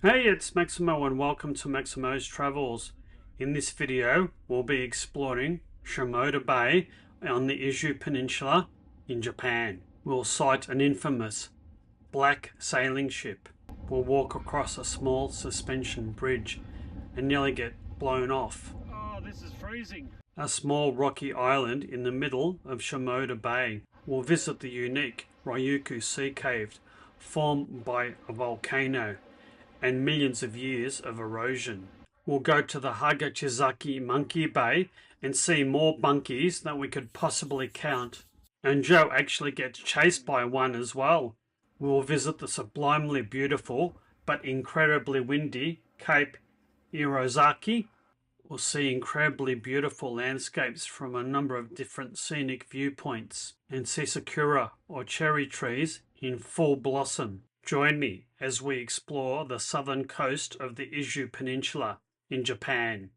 Hey, it's Maximo and welcome to Maximo's Travels. In this video, we'll be exploring Shimoda Bay on the Izu Peninsula in Japan. We'll sight an infamous black sailing ship. We'll walk across a small suspension bridge and nearly get blown off. Oh, this is freezing. A small rocky island in the middle of Shimoda Bay. We'll visit the unique Ryugu Sea Cave formed by a volcano and millions of years of erosion. We'll go to the Hagachizaki Monkey Bay and see more monkeys than we could possibly count. And Joe actually gets chased by one as well. We'll visit the sublimely beautiful but incredibly windy Cape Irozaki. We'll see incredibly beautiful landscapes from a number of different scenic viewpoints and see Sakura or cherry trees in full blossom. Join me as we explore the southern coast of the Izu Peninsula in Japan.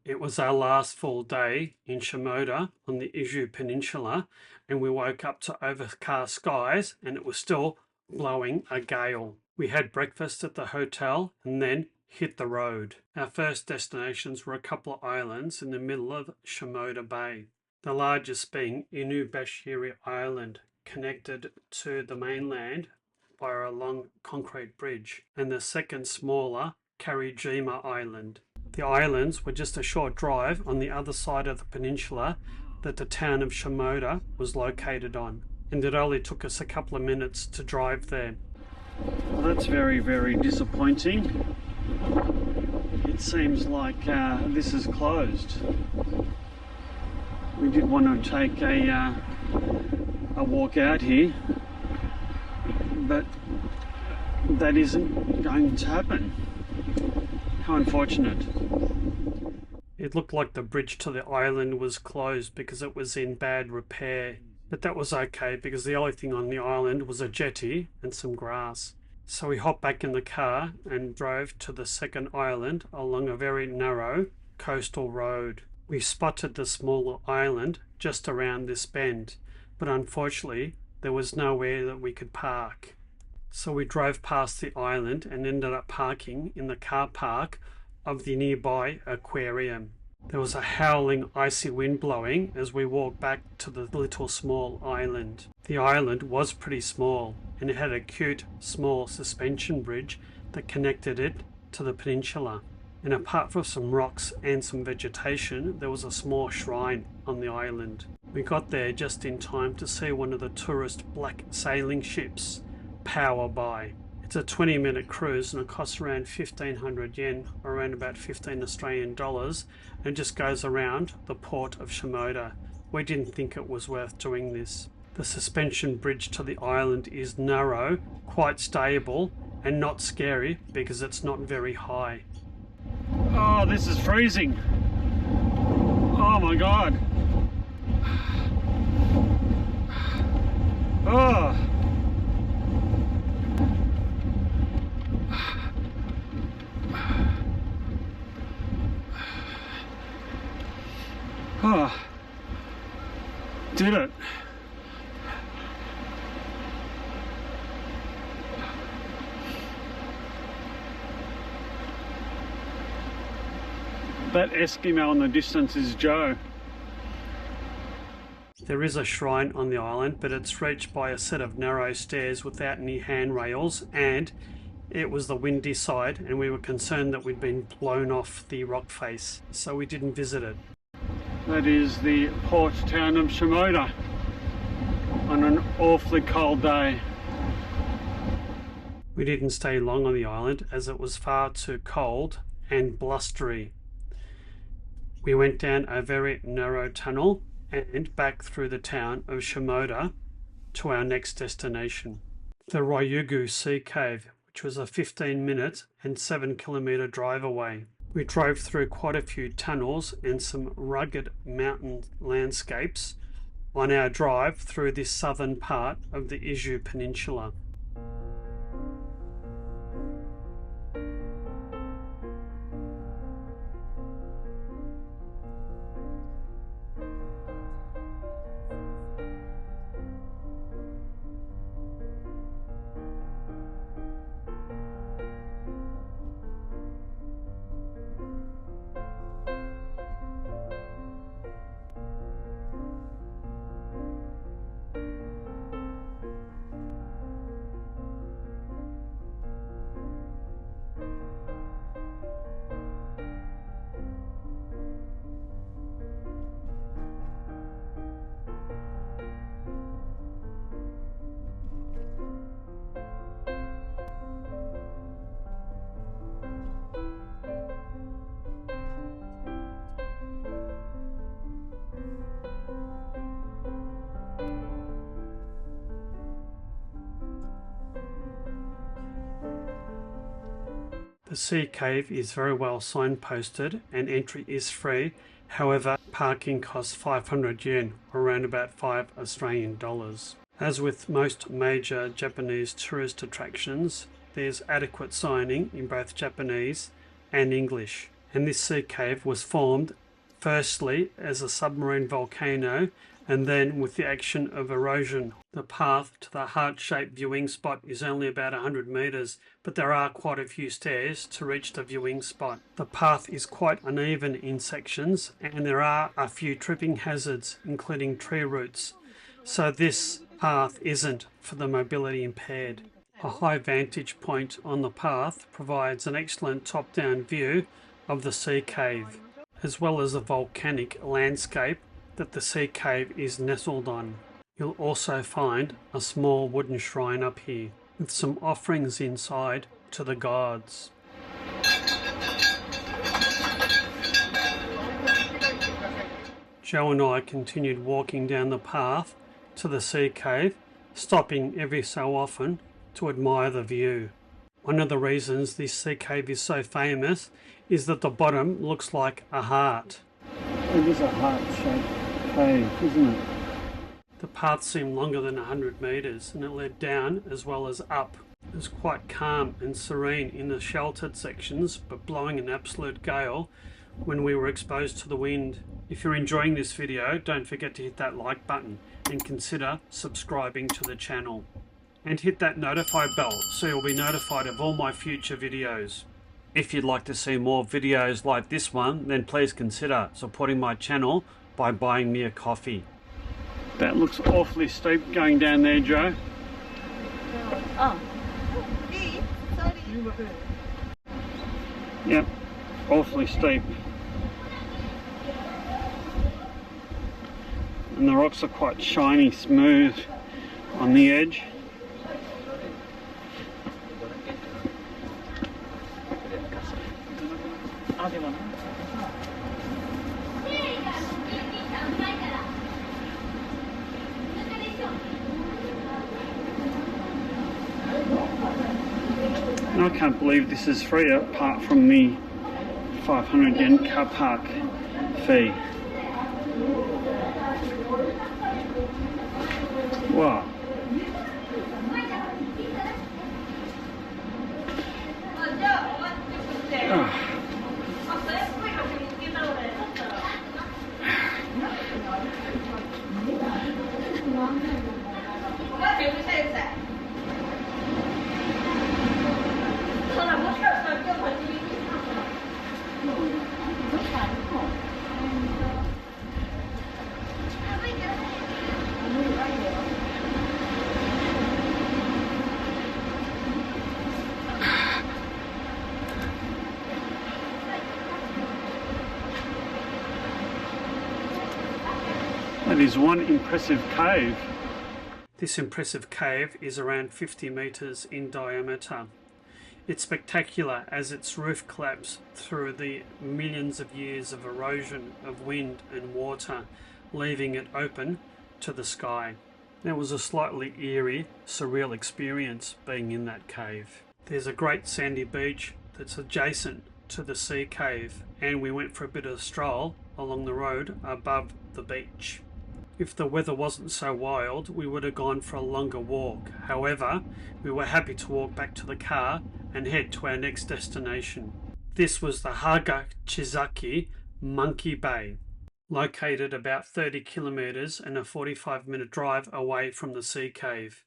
It was our last full day in Shimoda on the Izu Peninsula, and we woke up to overcast skies and it was still blowing a gale. We had breakfast at the hotel and then hit the road. Our first destinations were a couple of islands in the middle of Shimoda Bay, the largest being Inubashiri Island, connected to the mainland by a long concrete bridge, and the second smaller Karijima Island. The islands were just a short drive on the other side of the peninsula that the town of Shimoda was located on, and it only took us a couple of minutes to drive there. Well, that's very, very disappointing. It seems like this is closed. We did want to take a walk out here, but that isn't going to happen. How unfortunate. It looked like the bridge to the island was closed because it was in bad repair, but that was okay because the only thing on the island was a jetty and some grass. So we hopped back in the car and drove to the second island along a very narrow coastal road. We spotted the smaller island just around this bend, but unfortunately there was nowhere that we could park. So we drove past the island and ended up parking in the car park of the nearby aquarium. There was a howling icy wind blowing as we walked back to the little small island. The island was pretty small and it had a cute small suspension bridge that connected it to the peninsula. And apart from some rocks and some vegetation, there was a small shrine on the island. We got there just in time to see one of the tourist black sailing ships power by. It's a 20-minute cruise and it costs around 1,500 yen, or around about 15 Australian dollars, and just goes around the port of Shimoda. We didn't think it was worth doing this. The suspension bridge to the island is narrow, quite stable, and not scary because it's not very high. Oh, this is freezing. Oh my god. Oh. Oh, did it. That Eskimo in the distance is Joe. There is a shrine on the island, but it's reached by a set of narrow stairs without any handrails, and it was the windy side and we were concerned that we'd been blown off the rock face, so we didn't visit it. That is the port town of Shimoda on an awfully cold day. We didn't stay long on the island as it was far too cold and blustery. We went down a very narrow tunnel and back through the town of Shimoda to our next destination, the Ryugu Sea Cave, which was a 15-minute and 7-kilometre drive away. We drove through quite a few tunnels and some rugged mountain landscapes on our drive through this southern part of the Izu Peninsula. The sea cave is very well signposted and entry is free. However, parking costs 500 yen, or around about $5 Australian. As with most major Japanese tourist attractions, there's adequate signing in both Japanese and English. And this sea cave was formed firstly as a submarine volcano and then with the action of erosion. The path to the heart-shaped viewing spot is only about 100 metres, but there are quite a few stairs to reach the viewing spot. The path is quite uneven in sections and there are a few tripping hazards, including tree roots. So this path isn't for the mobility impaired. A high vantage point on the path provides an excellent top-down view of the sea cave, as well as the volcanic landscape that the sea cave is nestled on. You'll also find a small wooden shrine up here, with some offerings inside to the gods. Joe and I continued walking down the path to the sea cave, stopping every so often to admire the view. One of the reasons this sea cave is so famous is that the bottom looks like a heart. It is a heart-shaped cave, isn't it? The path seemed longer than 100 metres and it led down as well as up. It was quite calm and serene in the sheltered sections, but blowing an absolute gale when we were exposed to the wind. If you're enjoying this video, don't forget to hit that like button and consider subscribing to the channel. And hit that notify bell so you'll be notified of all my future videos. If you'd like to see more videos like this one, then please consider supporting my channel by buying me a coffee. That looks awfully steep going down there, Joe. Yep, awfully steep. And the rocks are quite shiny, smooth on the edge. And I can't believe this is free apart from the 500 yen car park fee. Wow. Oh. That is one impressive cave. This impressive cave is around 50 metres in diameter. It's spectacular as its roof collapsed through the millions of years of erosion of wind and water, leaving it open to the sky. It was a slightly eerie, surreal experience being in that cave. There's a great sandy beach that's adjacent to the sea cave, and we went for a bit of a stroll along the road above the beach. If the weather wasn't so wild, we would have gone for a longer walk. However, we were happy to walk back to the car and head to our next destination. This was the Hagachizaki Monkey Bay, located about 30 kilometres and a 45-minute drive away from the sea cave.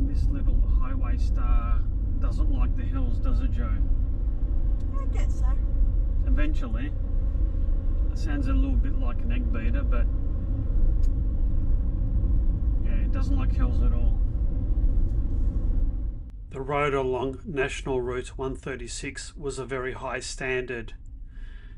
This little highway star doesn't like the hills, does it, Joe? I guess so. Eventually. It sounds a little bit like an egg beater, but doesn't look hills at all. The road along National Route 136 was a very high standard,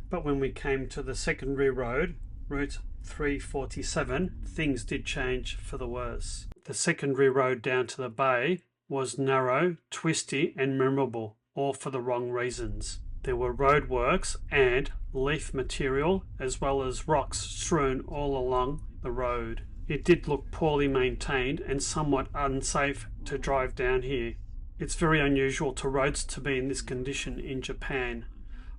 but when we came to the secondary road, Route 347, things did change for the worse. The secondary road down to the bay was narrow, twisty and memorable, all for the wrong reasons. There were roadworks and leaf material as well as rocks strewn all along the road. It did look poorly maintained and somewhat unsafe to drive down here. It's very unusual for roads to be in this condition in Japan.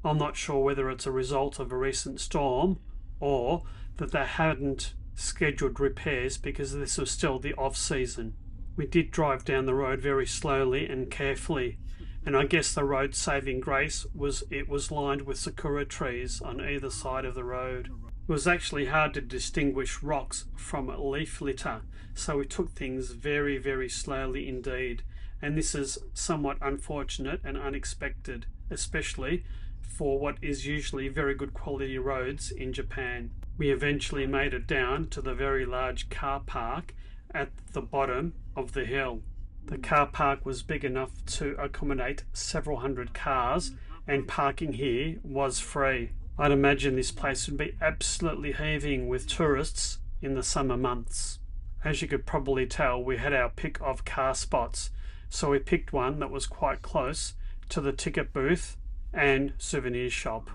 I'm not sure whether it's a result of a recent storm or that they hadn't scheduled repairs because this was still the off-season. We did drive down the road very slowly and carefully, and I guess the road's saving grace was it was lined with Sakura trees on either side of the road. It was actually hard to distinguish rocks from leaf litter, so we took things very, very slowly indeed, and this is somewhat unfortunate and unexpected, especially for what is usually very good quality roads in Japan. We eventually made it down to the very large car park at the bottom of the hill. The car park was big enough to accommodate several hundred cars, and parking here was free. I'd imagine this place would be absolutely heaving with tourists in the summer months. As you could probably tell, we had our pick of car spots, so we picked one that was quite close to the ticket booth and souvenir shop.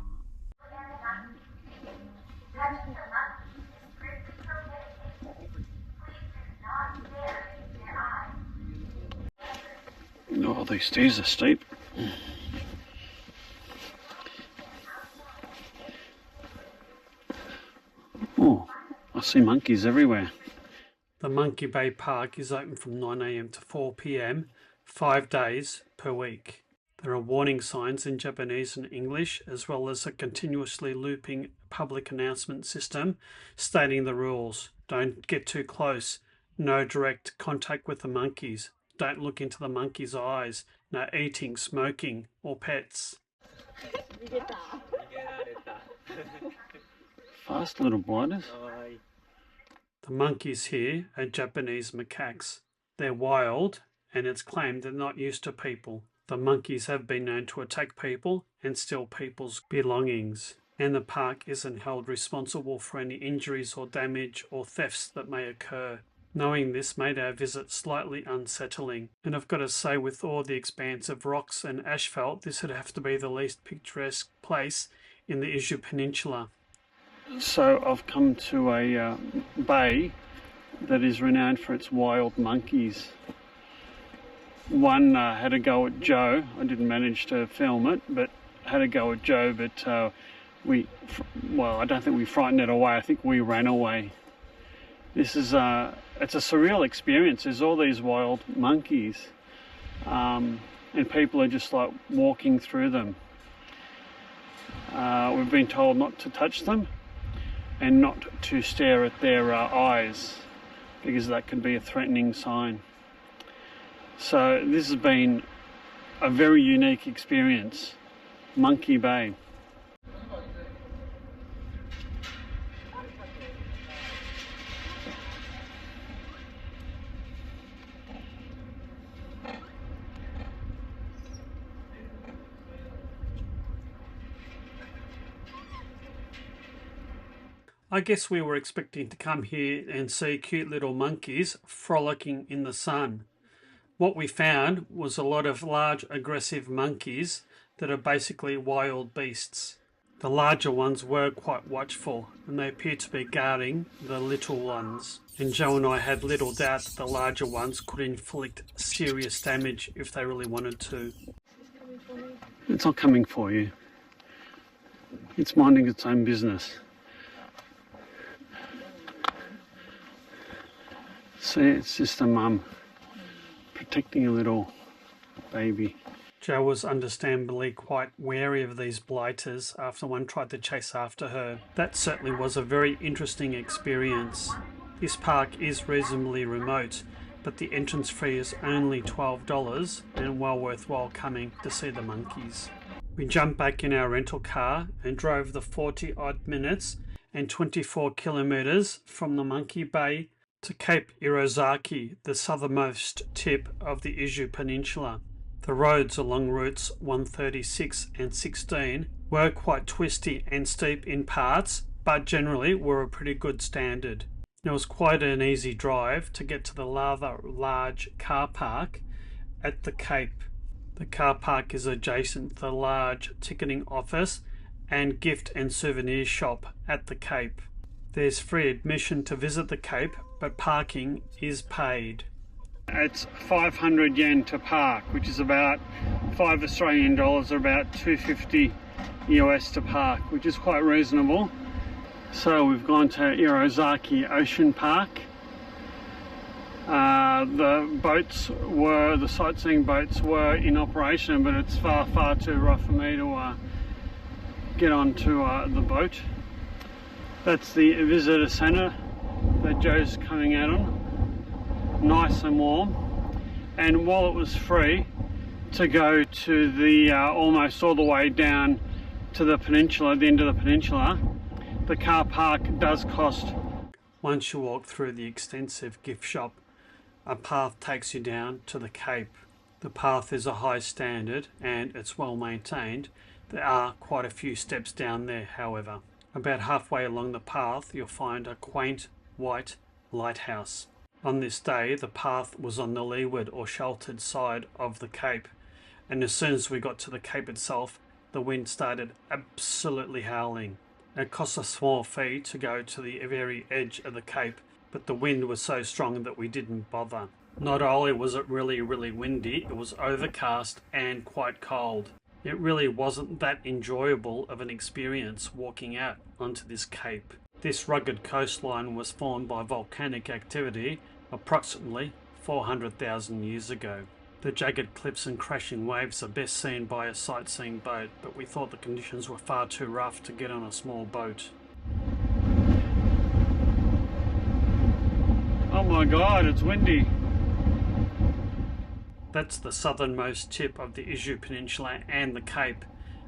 Oh, these stairs are steep. Oh, I see monkeys everywhere. The Monkey Bay Park is open from 9 AM to 4 PM, 5 days per week. There are warning signs in Japanese and English, as well as a continuously looping public announcement system stating the rules. Don't get too close. No direct contact with the monkeys. Don't look into the monkey's eyes. No eating, smoking, or pets. Fast little gliders. The monkeys here are Japanese macaques. They're wild, and it's claimed they're not used to people. The monkeys have been known to attack people and steal people's belongings, and the park isn't held responsible for any injuries or damage or thefts that may occur. Knowing this made our visit slightly unsettling, and I've got to say, with all the expanse of rocks and asphalt, this would have to be the least picturesque place in the Izu Peninsula. So I've come to a bay that is renowned for its wild monkeys. One had a go at Joe. I didn't manage to film it, but had a go at Joe, but I don't think we frightened it away. I think we ran away. This is it's a surreal experience. There's all these wild monkeys, and people are just like walking through them. We've been told not to touch them and not to stare at their eyes, because that could be a threatening sign. So this has been a very unique experience. Monkey Bay. I guess we were expecting to come here and see cute little monkeys frolicking in the sun. What we found was a lot of large aggressive monkeys that are basically wild beasts. The larger ones were quite watchful, and they appeared to be guarding the little ones. And Joe and I had little doubt that the larger ones could inflict serious damage if they really wanted to. It's not coming for you. It's minding its own business. See, it's just a mum protecting a little baby. Jo was understandably quite wary of these blighters after one tried to chase after her. That certainly was a very interesting experience. This park is reasonably remote, but the entrance fee is only $12 and well worthwhile coming to see the monkeys. We jumped back in our rental car and drove the 40 odd minutes and 24 kilometres from the Monkey Bay to Cape Irozaki, the southernmost tip of the Izu Peninsula. The roads along routes 136 and 16 were quite twisty and steep in parts, but generally were a pretty good standard. It was quite an easy drive to get to the rather large car park at the Cape. The car park is adjacent to the large ticketing office and gift and souvenir shop at the Cape. There's free admission to visit the Cape, but parking is paid. It's 500 yen to park, which is about $5 Australian, or about $250 US to park, which is quite reasonable. So we've gone to Irozaki Ocean Park. The sightseeing boats were in operation, but it's far too rough for me to get onto the boat. That's the visitor centre that Joe's coming out on. Nice and warm. And while it was free to go to the almost all the way down to the peninsula, the end of the peninsula, the car park does cost. Once you walk through the extensive gift shop, a path takes you down to the Cape. The path is a high standard and it's well maintained. There are quite a few steps down there, however. About halfway along the path you'll find a quaint white lighthouse. On this day the path was on the leeward or sheltered side of the Cape, and as soon as we got to the Cape itself the wind started absolutely howling. It cost a small fee to go to the very edge of the Cape, but the wind was so strong that we didn't bother. Not only was it really windy, it was overcast and quite cold. It really wasn't that enjoyable of an experience walking out onto this Cape. This rugged coastline was formed by volcanic activity approximately 400,000 years ago. The jagged cliffs and crashing waves are best seen by a sightseeing boat, but we thought the conditions were far too rough to get on a small boat. Oh my god, it's windy. That's the southernmost tip of the Izu Peninsula and the Cape,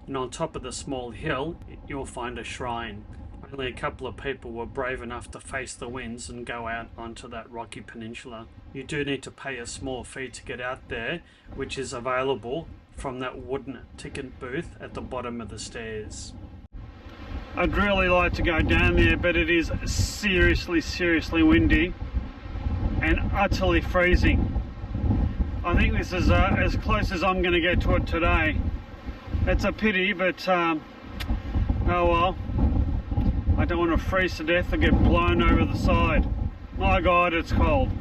and on top of the small hill you'll find a shrine. Only a couple of people were brave enough to face the winds and go out onto that rocky peninsula. You do need to pay a small fee to get out there, which is available from that wooden ticket booth at the bottom of the stairs. I'd really like to go down there, but it is seriously windy and utterly freezing. I think this is as close as I'm going to get to it today. It's a pity, but oh well. I don't want to freeze to death or get blown over the side. My god, it's cold.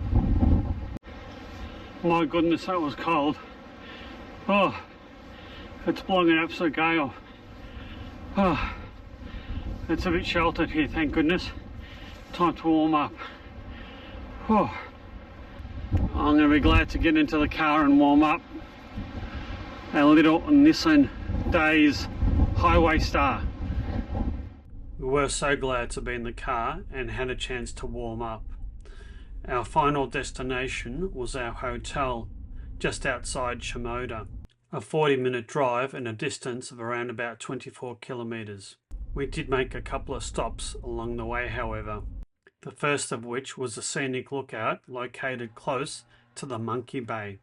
My goodness, that was cold. Oh, it's blowing an absolute gale. Oh, it's a bit sheltered here, thank goodness. Time to warm up. Oh, I'm going to be glad to get into the car and warm up. Our little Nissan Days Highway Star. We were so glad to be in the car and had a chance to warm up. Our final destination was our hotel, just outside Shimoda, a 40-minute drive and a distance of around about 24 kilometres. We did make a couple of stops along the way, however. The first of which was a scenic lookout located close to the Monkey Bay.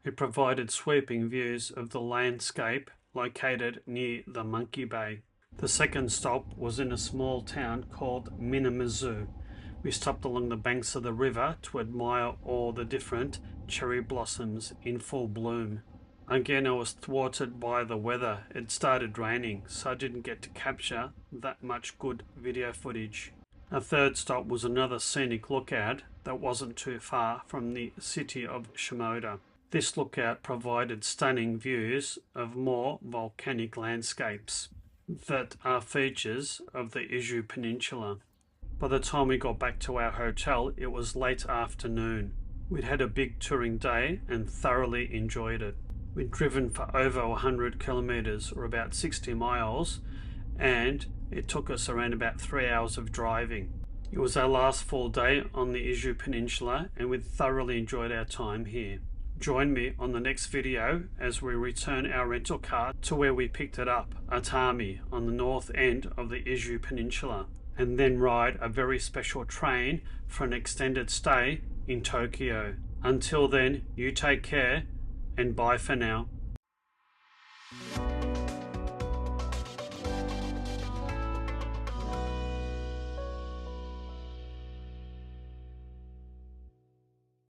It provided sweeping views of the landscape located near the Monkey Bay. The second stop was in a small town called Minamizu. We stopped along the banks of the river to admire all the different cherry blossoms in full bloom. Again, I was thwarted by the weather. It started raining, so I didn't get to capture that much good video footage. A third stop was another scenic lookout that wasn't too far from the city of Shimoda. This lookout provided stunning views of more volcanic landscapes that are features of the Izu Peninsula. By the time we got back to our hotel, it was late afternoon. We'd had a big touring day and thoroughly enjoyed it. We'd driven for over 100 kilometres, or about 60 miles, and it took us around about 3 hours of driving. It was our last full day on the Izu Peninsula, and we thoroughly enjoyed our time here. Join me on the next video as we return our rental car to where we picked it up, Atami, on the north end of the Izu Peninsula. and then ride a very special train for an extended stay in Tokyo. Until then, you take care and bye for now.